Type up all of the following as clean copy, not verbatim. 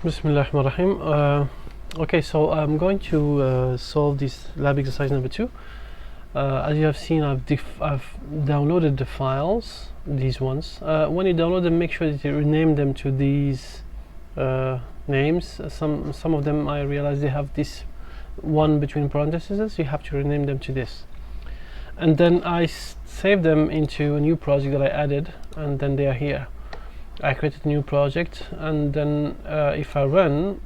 Bismillahirrahmanirrahim. Okay, so I'm going to solve this lab exercise number 2. As you have seen, I've downloaded the files, these ones. When you download them, make sure that you rename them to these names. Some of them I realize they have this one between parentheses. You have to rename them to this. And then I save them into a new project that I added, and then they are here. I created a new project, and then if I run,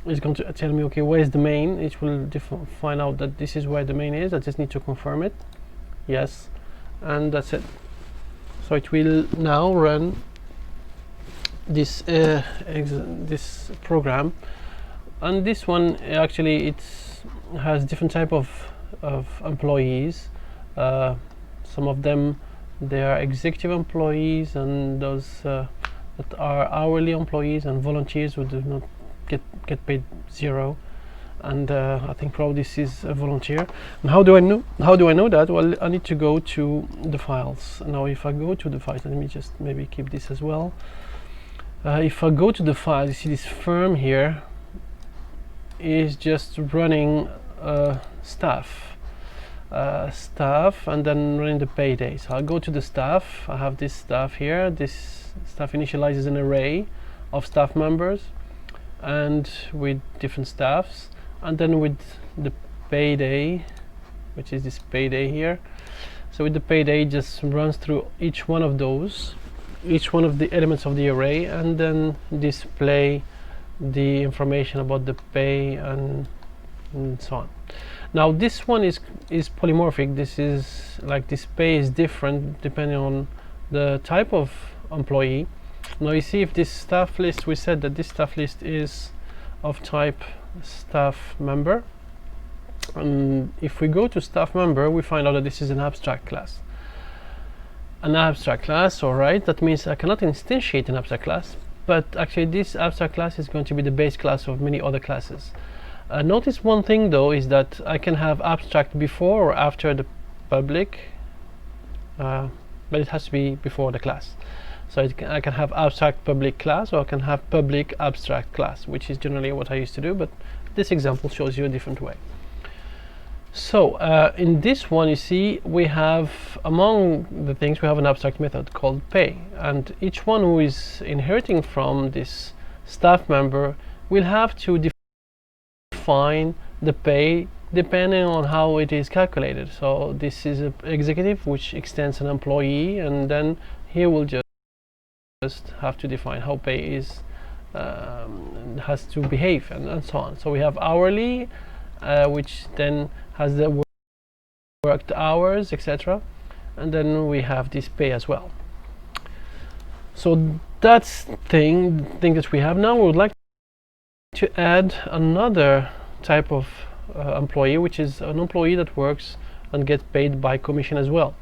it's going to tell me, okay, where's the main? It will find out that this is where the main is. I just need to confirm it. Yes, and that's it. So it will now run this this program, and this one actually has different type of employees. Some of them, they are executive employees, and those that are hourly employees and volunteers who do not get paid zero. And I think probably this is a volunteer. And how do I know that? Well, I need to go to the files. Now if I go to the files, let me just maybe keep this as well. If I go to the files, you see this firm here is just running staff, and then running the payday. So I'll go to the staff. I have this staff here. This staff initializes an array of staff members and with different staffs, and then with the payday, which is this payday here. So with the payday, just runs through each one of those, each one of the elements of the array, and then display the information about the pay and so on. Now this one is polymorphic. This is like this pay is different depending on the type of employee. Now you see, if this staff list, we said that this staff list is of type staff member, and if we go to staff member, we find out that this is an abstract class. An abstract class, alright, that means I cannot instantiate an abstract class, but actually this abstract class is going to be the base class of many other classes. Notice one thing though, is that I can have abstract before or after the public, but it has to be before the class. So I can have abstract public class, or I can have public abstract class, which is generally what I used to do, but this example shows you a different way. So in this one, you see, we have, among the things, we have an abstract method called pay, and each one who is inheriting from this staff member will have to define the pay depending on how it is calculated. So this is an executive, which extends an employee, and then he will just have to define how pay is has to behave, and so on. So we have hourly, which then has the worked hours, etc., and then we have this pay as well. So that's thing that we have. Now we would like to add another type of employee, which is an employee that works and gets paid by commission as well.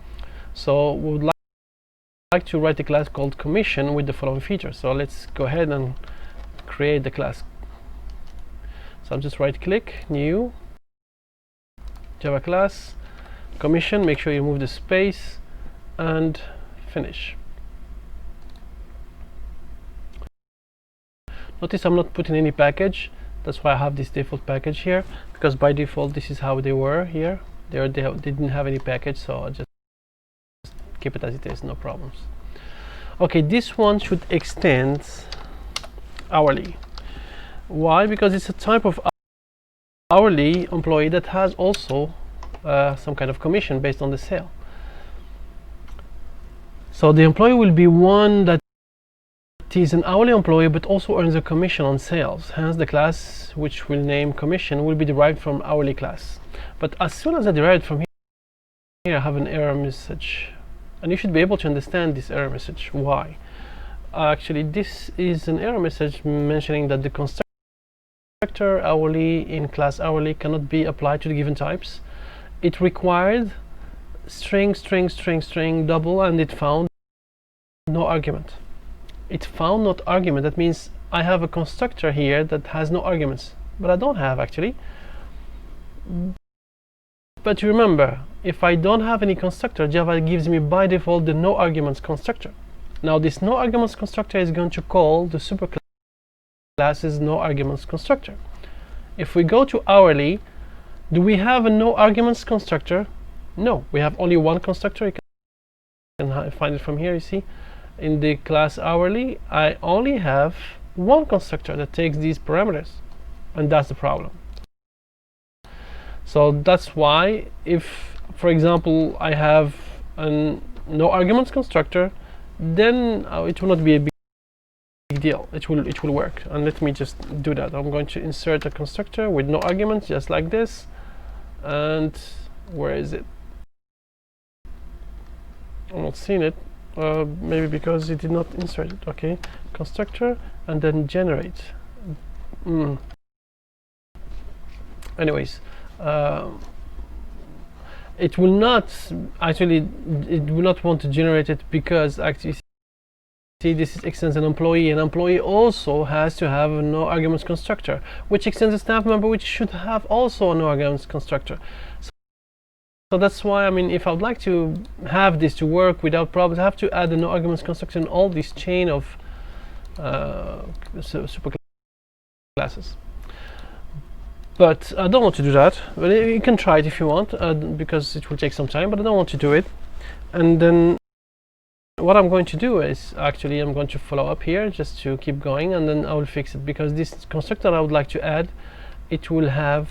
So we would like to write a class called commission with the following features. So let's go ahead and create the class. So I'll just right click, new, Java class, commission. Make sure you remove the space and finish. Notice I'm not putting any package. That's why I have this default package here, because by default this is how they were here. They didn't have any package, so I just keep it as it is, no problems. Okay, this one should extend hourly. Why? Because it's a type of hourly employee that has also some kind of commission based on the sale. So the employee will be one that is an hourly employee but also earns a commission on sales. Hence the class, which will name commission, will be derived from hourly class. But as soon as I derive it from here, I have an error message, and you should be able to understand this error message. Why? Actually, this is an error message mentioning that the constructor hourly in class hourly cannot be applied to the given types. It required string double, and it found no argument. It found not argument. That means I have a constructor here that has no arguments, but I don't have actually. But remember, if I don't have any constructor, Java gives me by default the no arguments constructor. Now this no arguments constructor is going to call the superclass class's no arguments constructor. If we go to hourly, do we have a no arguments constructor? No, we have only one constructor. You can find it from here. You see, in the class hourly, I only have one constructor that takes these parameters, and that's the problem. So that's why, if, for example, I have a no arguments constructor, then it will not be a big deal. It will work. And let me just do that. I'm going to insert a constructor with no arguments, just like this. And where is it? I'm not seeing it. Maybe because it did not insert it. Okay, constructor and then generate. Anyways, it will not actually. It will not want to generate it because actually, see, this extends an employee. An employee also has to have a no arguments constructor, which extends a staff member, which should have also a no arguments constructor. So that's why, I mean, if I would like to have this to work without problems, I have to add a no arguments constructor in all this chain of super classes. But I don't want to do that. But you can try it if you want, because it will take some time, but I don't want to do it. And then what I'm going to do is, actually, I'm going to follow up here just to keep going, and then I will fix it, because this constructor I would like to add, it will have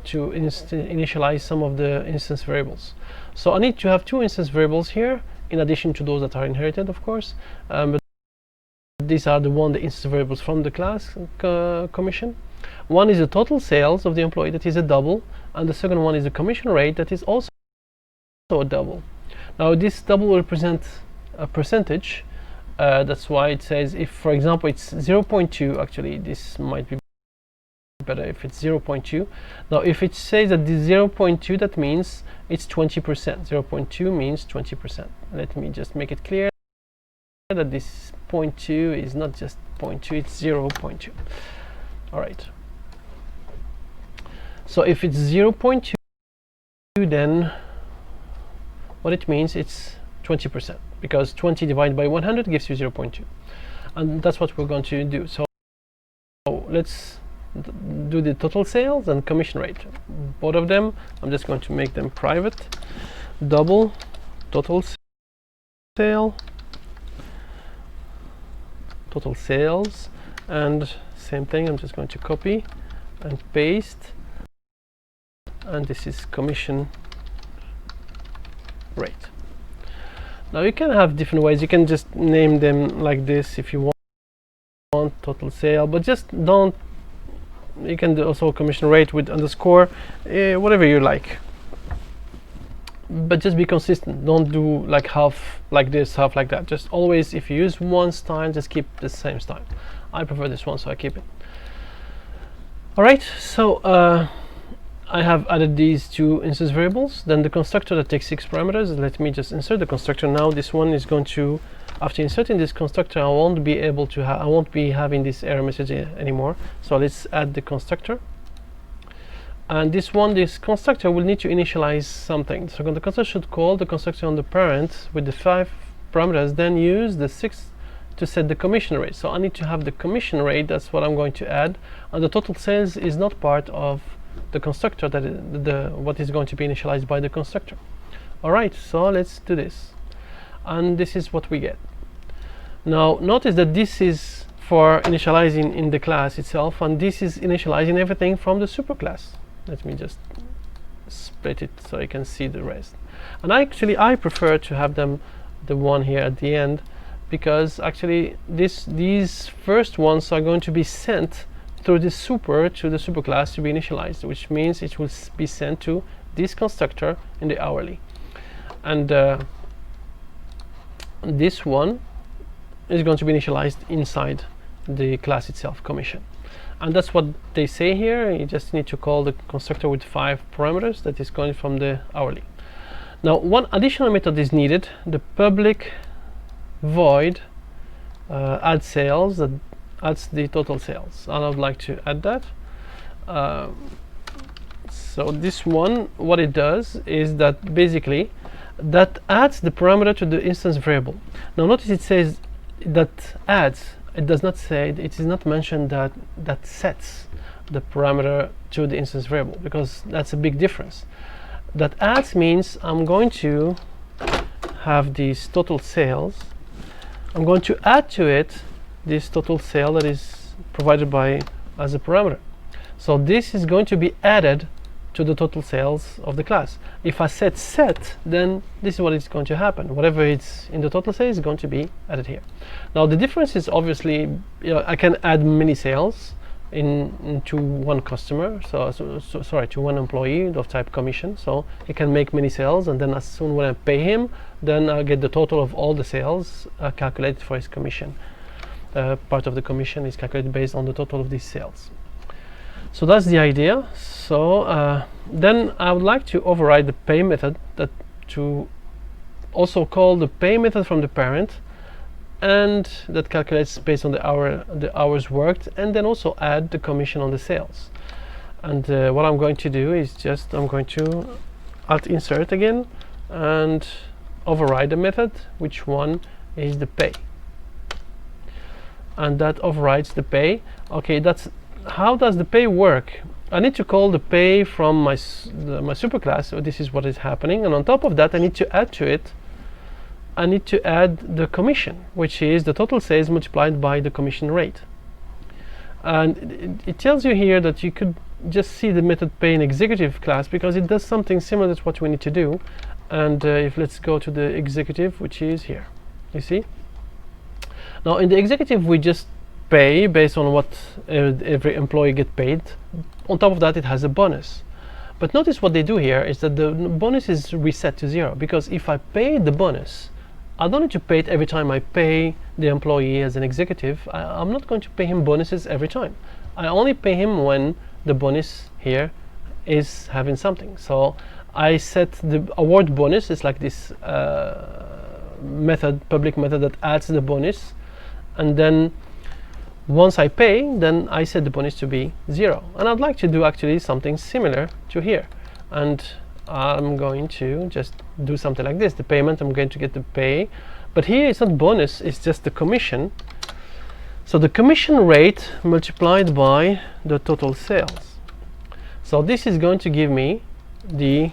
to initialize some of the instance variables. So I need to have two instance variables here, in addition to those that are inherited, of course. But these are the instance variables from the class commission. One is the total sales of the employee, that is a double, and the second one is the commission rate, that is also a double. Now this double will represent a percentage. That's why it says, if for example it's 0.2, actually this might be better if it's 0.2. Now if it says that the 0.2, that means it's 20%. 0.2 means 20%. Let me just make it clear that this 0.2 is not just 0.2, it's 0.2. Alright, so if it's 0.2, then what it means, it's 20%, because 20 divided by 100 gives you 0.2, and that's what we're going to do. So let's do the total sales and commission rate, both of them. I'm just going to make them private. Double total sale, total sales, and same thing, I'm just going to copy and paste, and this is commission rate. Now you can have different ways. You can just name them like this if you want, total sale, but just don't. You can do also commission rate with underscore, whatever you like, but just be consistent. Don't do like half like this, half like that. Just always, if you use one style, just keep the same style. I prefer this one, so I keep it. Alright, so I have added these two instance variables. Then the constructor that takes 6 parameters. Let me just insert the constructor now. This one is going to, after inserting this constructor, I won't be able to I won't be having this error message anymore. So let's add the constructor. And this constructor will need to initialize something. So the constructor should call the constructor on the parent with the 5 parameters, then use the 6 to set the commission rate. So I need to have the commission rate. That's what I'm going to add. And the total sales is not part of the constructor, that is what is going to be initialized by the constructor. Alright, so let's do this, and this is what we get. Now notice that this is for initializing in the class itself, and this is initializing everything from the superclass. Let me just split it so you can see the rest. And I prefer to have them the one here at the end, because actually these first ones are going to be sent through the super to the superclass to be initialized, which means it will be sent to this constructor in the hourly, and this one is going to be initialized inside the class itself, commission. And that's what they say here. You just need to call the constructor with 5 parameters that is going from the hourly. Now one additional method is needed, the public void add sales, that adds the total sales, and I would like to add that. So this one, what it does is that basically that adds the parameter to the instance variable. Now notice it says that adds, it does not say, it is not mentioned that that sets the parameter to the instance variable, because that's a big difference. That adds means I'm going to have these total sales. I'm going to add to it this total sale that is provided by as a parameter. So this is going to be added to the total sales of the class. If I set, then this is what is going to happen. Whatever it's in the total sales is going to be added here. Now the difference is obviously, I can add many sales into one customer, sorry, to one employee of type commission. So he can make many sales, and then as soon when I pay him, then I'll get the total of all the sales calculated for his commission. Part of the commission is calculated based on the total of these sales. So that's the idea. So then I would like to override the pay method, that to also call the pay method from the parent, and that calculates based on the hours worked, and then also add the commission on the sales. And what I'm going to do is just I'm going to alt insert again and override the method, which one is the pay, and that overrides the pay. Okay, that's how does the pay work? I need to call the pay from my superclass. So this is what is happening, and on top of that I need to add to it, I need to add the commission, which is the total sales multiplied by the commission rate. And it tells you here that you could just see the method pay in executive class, because it does something similar to what we need to do. And if let's go to the executive, which is here, you see. Now in the executive we just pay based on what every employee get paid. On top of that it has a bonus. But notice what they do here is that the bonus is reset to 0, because if I pay the bonus, I don't need to pay it every time I pay the employee as an executive. I'm not going to pay him bonuses every time. I only pay him when the bonus here is having something. So I set the award bonus. It's like this method, public method, that adds the bonus, and then once I pay, then I set the bonus to be 0. And I'd like to do actually something similar to here, and I'm going to just do something like this. The payment, I'm going to get the pay, but here it's not bonus, it's just the commission. So the commission rate multiplied by the total sales. So this is going to give me the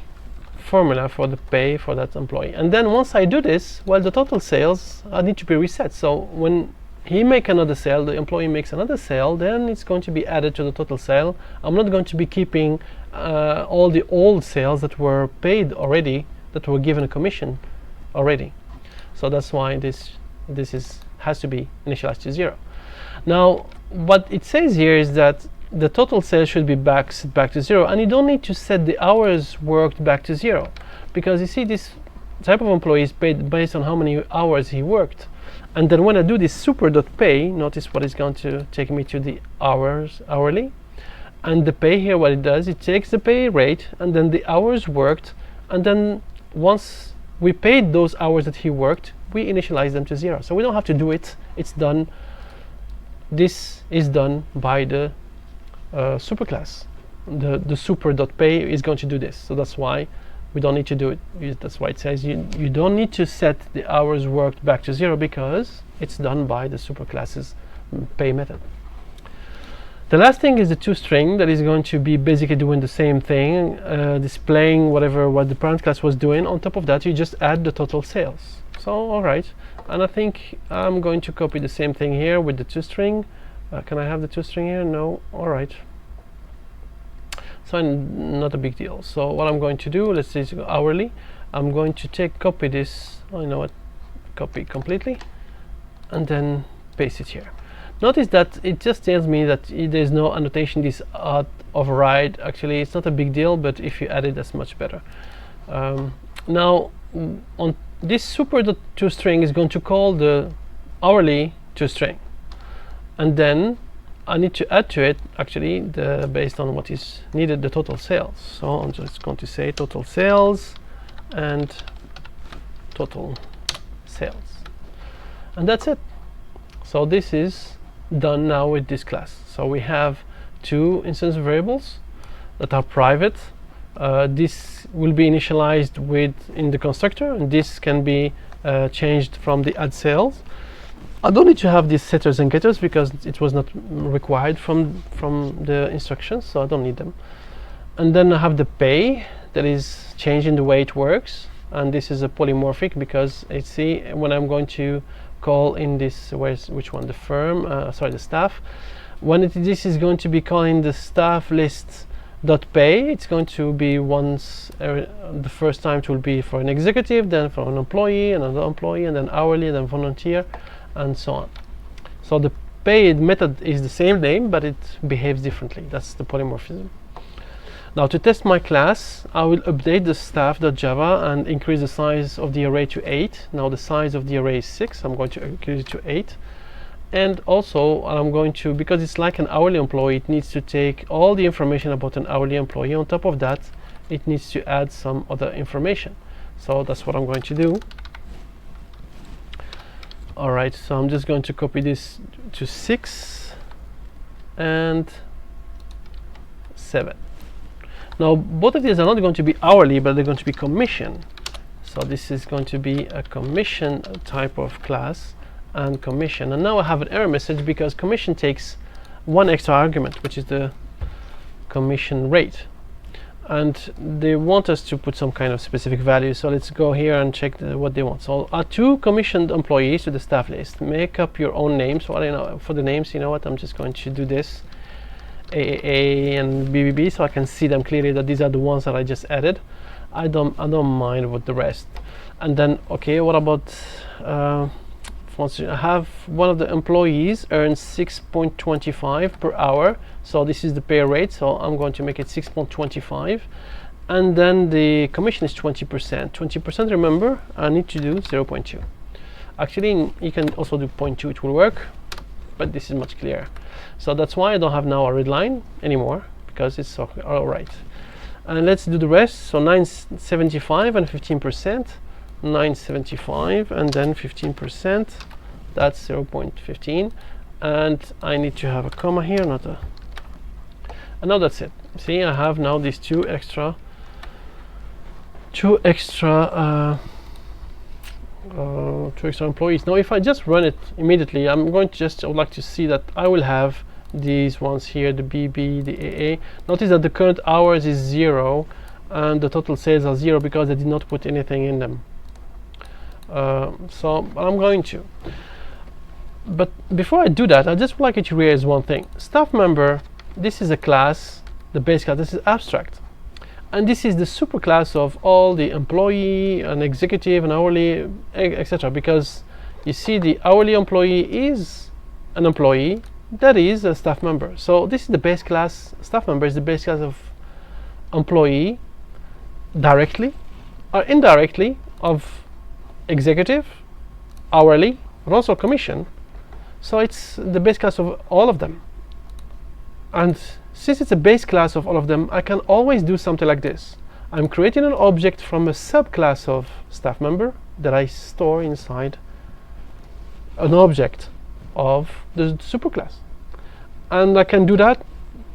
formula for the pay for that employee. And then once I do this, well, the total sales need to be reset. So when he make another sale, the employee makes another sale, then it's going to be added to the total sale. I'm not going to be keeping all the old sales that were paid already, that were given a commission already. So that's why this has to be initialized to 0. Now what it says here is that the total sales should be set back to 0, and you don't need to set the hours worked back to 0, because you see this type of employee is paid based on how many hours he worked. And then when I do this super.pay, notice what is going to take me to the hourly. And the pay here, what it does, it takes the pay rate and then the hours worked, and then once we paid those hours that he worked, we initialize them to 0. So we don't have to do it, it's done. This is done by the superclass. The super.pay is going to do this, so that's why we don't need to do it. That's why it says you don't need to set the hours worked back to 0, because it's done by the superclass's pay method. The last thing is the toString, that is going to be basically doing the same thing, displaying what the parent class was doing. On top of that, you just add the total sales. So alright, and I think I'm going to copy the same thing here with the toString. Can I have the toString here? No. Alright. So not a big deal. So what I'm going to do, let's say hourly, I'm going to copy this, you know what, copy completely, and then paste it here. Notice that it just tells me that there's no annotation, this override. Actually, it's not a big deal, but if you add it, that's much better. Now, on this super.toString is going to call the hourly toString, and then I need to add to it actually based on what is needed, the total sales. So I'm just going to say total sales and total sales, and that's it. So this is done now with this class. So we have two instance variables that are private. This will be initialized in the constructor, and this can be changed from the add sales. I don't need to have these setters and getters because it was not required from the instructions, so I don't need them. And then I have the pay that is changing the way it works, and this is a polymorphic because I see when I'm going to call in this, which one, the firm, sorry, the staff, when this is going to be calling the staff list dot pay, it's going to be once the first time it will be for an executive, then for an employee, another employee, and then hourly, then volunteer, and so on. So the paid method is the same name, but it behaves differently. That's the polymorphism. Now to test my class, I will update the staff.java and increase the size of the array to 8. Now the size of the array is 6, I'm going to increase it to 8. And also I'm going to, because it's like an hourly employee, it needs to take all the information about an hourly employee. On top of that, it needs to add some other information. So that's what I'm going to do. Alright, so I'm just going to copy this to 6 and 7. Now both of these are not going to be hourly, but they're going to be commission. So this is going to be a commission type of class, and commission. And now I have an error message because commission takes one extra argument, which is the commission rate. And they want us to put some kind of specific value. So let's go here and check what they want. So our 2 commissioned employees to the staff list. Make up your own names. So I know for the names, you know what, I'm just going to do this. AAA and BBB, so I can see them clearly that these are the ones that I just added. I don't mind with the rest. And then okay, what about I have one of the employees earns 6.25 per hour, so this is the pay rate, so I'm going to make it 6.25, and then the commission is 20%. 20%, remember, I need to do 0.2. Actually, you can also do 0.2, it will work, but this is much clearer. So that's why I don't have now a red line anymore, because it's all right. And let's do the rest. So 975 and 15%, 975 and then 15%, that's 0.15, and I need to have a comma here, not a, and now that's it. See, I have now these two extra employees. Now if I just run it immediately, I would like to see that I will have these ones here, the BB, the AA. Notice that the current hours is 0 and the total sales are 0 because I did not put anything in them. So I'm going to, but before I do that, I just would like you to realize one thing. Staff member, this is a class, the base class, this is abstract, and this is the superclass of all the employee, an executive, an hourly, etc. Because you see, the hourly employee is an employee, that is a staff member. So this is the base class. Staff member is the base class of employee, directly or indirectly, of executive, hourly, but also commission. So it's the base class of all of them. And since it's a base class of all of them, I can always do something like this. I'm creating an object from a subclass of staff member that I store inside an object of the superclass. And I can do that.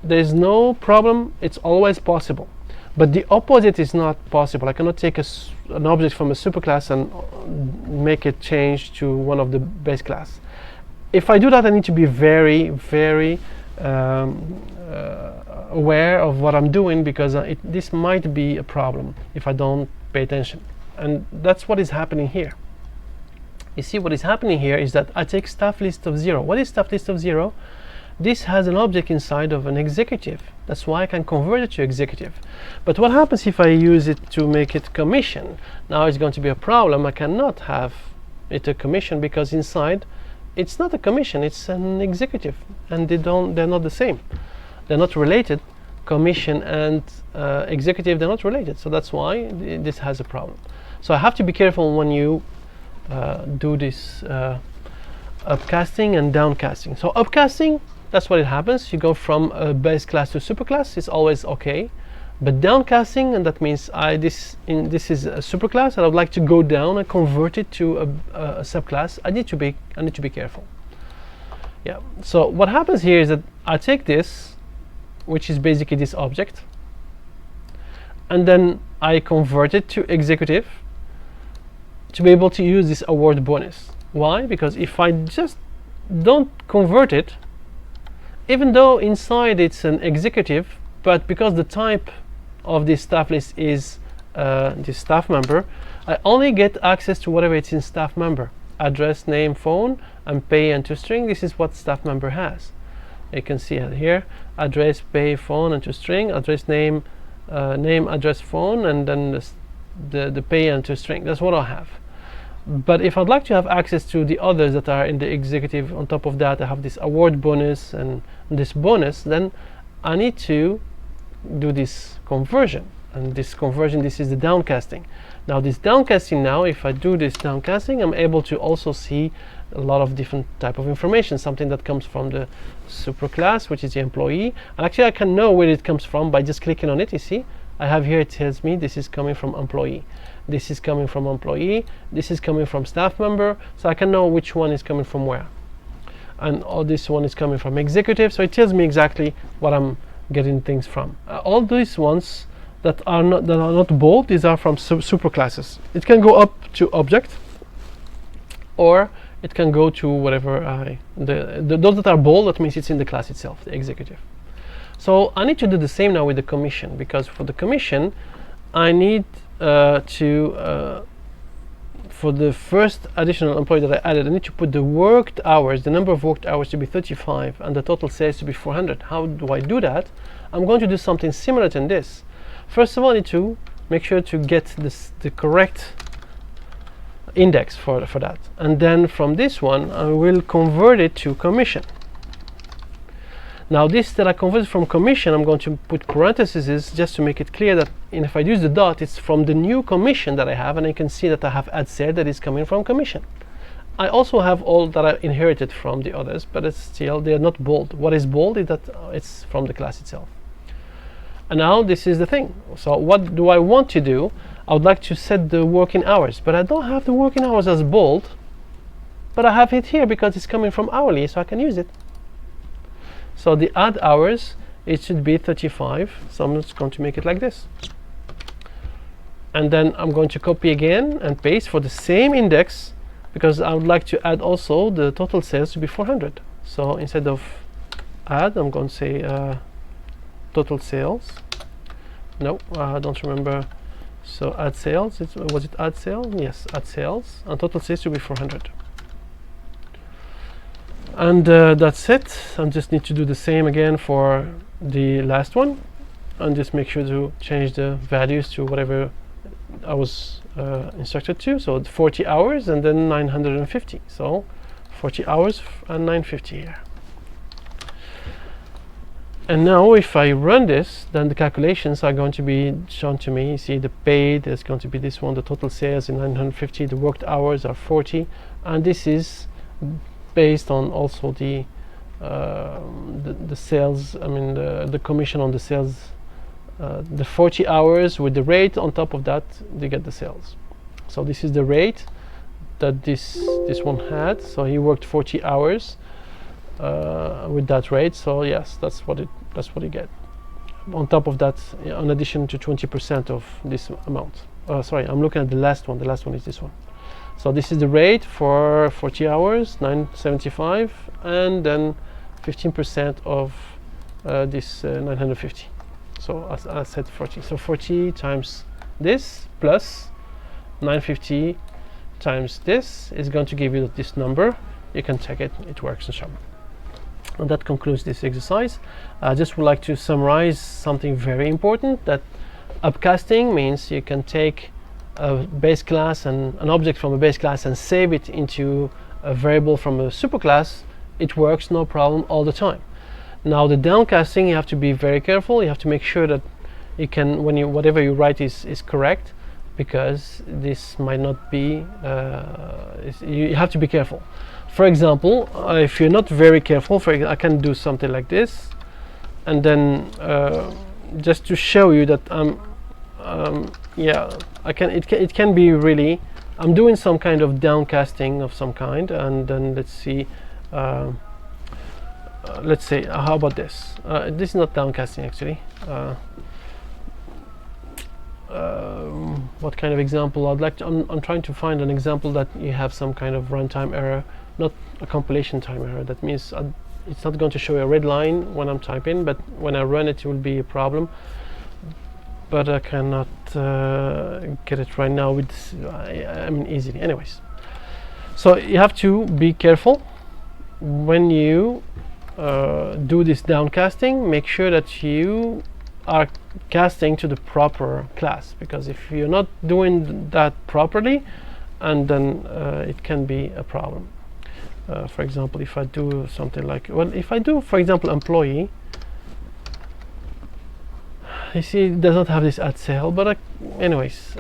There's no problem. It's always possible. But the opposite is not possible. I cannot take an object from a superclass and make it change to one of the base class. If I do that, I need to be very, very aware of what I'm doing, because this might be a problem if I don't pay attention. And that's what is happening here. You see, what is happening here is that I take staff list of 0. What is staff list of 0? This has an object inside of an executive. That's why I can convert it to executive. But what happens if I use it to make it commission? Now it's going to be a problem. I cannot have it a commission because inside it's not a commission, it's an executive, and they're not the same. They're not related. Commission and executive, they're not related. So that's why this has a problem. So I have to be careful when you do this upcasting and downcasting. So upcasting, that's what it happens. You go from a base class to superclass. It's always okay. But downcasting, and that means this is a superclass, and I would like to go down and convert it to a subclass. I need to be careful. Yeah. So what happens here is that I take this, which is basically this object, and then I convert it to executive to be able to use this award bonus. Why? Because if I just don't convert it, even though inside it's an executive, but because the type of this staff list is this staff member, I only get access to whatever it's in staff member. Address, name, phone, and pay and toString. This is what staff member has. You can see it here: address, pay, phone, and toString. Address, name, name, address, phone, and then the pay and toString. That's what I have. But if I'd like to have access to the others that are in the executive, on top of that I have this award bonus and this bonus, then I need to do this conversion. And this conversion, this is the downcasting. Now this downcasting, now if I do this downcasting, I'm able to also see a lot of different type of information, something that comes from the superclass, which is the employee. And actually I can know where it comes from by just clicking on it. You see, I have here, it tells me this is coming from employee, this is coming from employee, this is coming from staff member, so I can know which one is coming from where. And all this one is coming from executive, so it tells me exactly what I'm getting things from. All these ones that are not bold, these are from superclasses. It can go up to object, or it can go to whatever those that are bold, that means it's in the class itself, the executive. So I need to do the same now with the commission, because for the commission I need for the first additional employee that I added, I need to put the worked hours, the number of worked hours, to be 35 and the total sales to be 400. How do I do that? I'm going to do something similar to this. First of all, I need to make sure to get the correct index for that, and then from this one I will convert it to commission. Now this that I converted from commission, I'm going to put parentheses just to make it clear that if I use the dot, it's from the new commission that I have, and I can see that I have add sale that is coming from commission. I also have all that I inherited from the others, but it's still, they are not bold. What is bold is that it's from the class itself. And now this is the thing. So what do I want to do? I would like to set the working hours, but I don't have the working hours as bold, but I have it here because it's coming from hourly, so I can use it. So the add hours, it should be 35, so I'm just going to make it like this. And then I'm going to copy again and paste for the same index, because I would like to add also the total sales to be 400. So instead of add, I'm going to say total sales. No, I don't remember. So add sales, was it add sale? Yes, add sales, and total sales to be 400. And that's it. I just need to do the same again for the last one, and just make sure to change the values to whatever I was instructed to. So 40 hours and then 950. So 40 hours and 950 here. And now if I run this, then the calculations are going to be shown to me. You see the paid is going to be this one, the total sales is 950, the worked hours are 40, and this is based on also the sales, I mean the commission on the sales, the 40 hours with the rate on top of that, they get the sales. So this is the rate that this one had. So he worked 40 hours with that rate. So yes, that's what he get. On top of that, in addition to 20% of this amount. Sorry, I'm looking at the last one. The last one is this one. So this is the rate for 40 hours, 975, and then 15% of this 950. So as I said, 40. So 40 times this plus 950 times this is going to give you this number. You can check it, it works and so on. And that concludes this exercise. I just would like to summarize something very important, that upcasting means you can take a base class and an object from a base class and save it into a variable from a superclass. It works no problem all the time. Now the downcasting, you have to be very careful. You have to make sure that you can, when you whatever you write is correct, because this might not be, you have to be careful. For example, if you're not very careful, I can do something like this, and then just to show you that yeah, it can be really, I'm doing some kind of downcasting of some kind, and then let's see, let's say, how about this? This is not downcasting actually. what kind of example I'd like to. I'm trying to find an example that you have some kind of runtime error, not a compilation time error. That means it's not going to show a red line when I'm typing, but when I run it, it will be a problem. But I cannot get it right now with I mean easily. Anyways, so you have to be careful when you do this downcasting. Make sure that you are casting to the proper class, because if you're not doing that properly, and then it can be a problem. For example, if I do something like, well, if I do, for example, employee, you see it does not have this at cell, but anyways,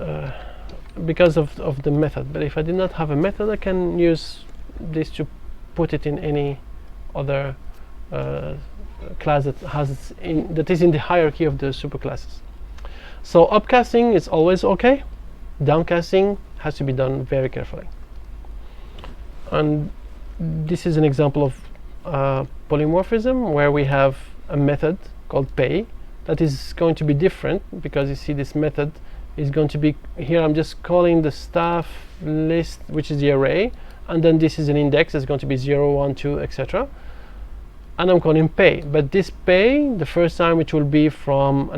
because of the method. But if I did not have a method, I can use this to put it in any other class that is in the hierarchy of the superclasses. So upcasting is always okay. Downcasting has to be done very carefully. And this is an example of polymorphism, where we have a method called pay that is going to be different, because you see this method is going to be here. I'm just calling the staff list, which is the array, and then this is an index that's going to be 0, 1, 2, etc. And I'm calling pay, but this pay, the first time it will be from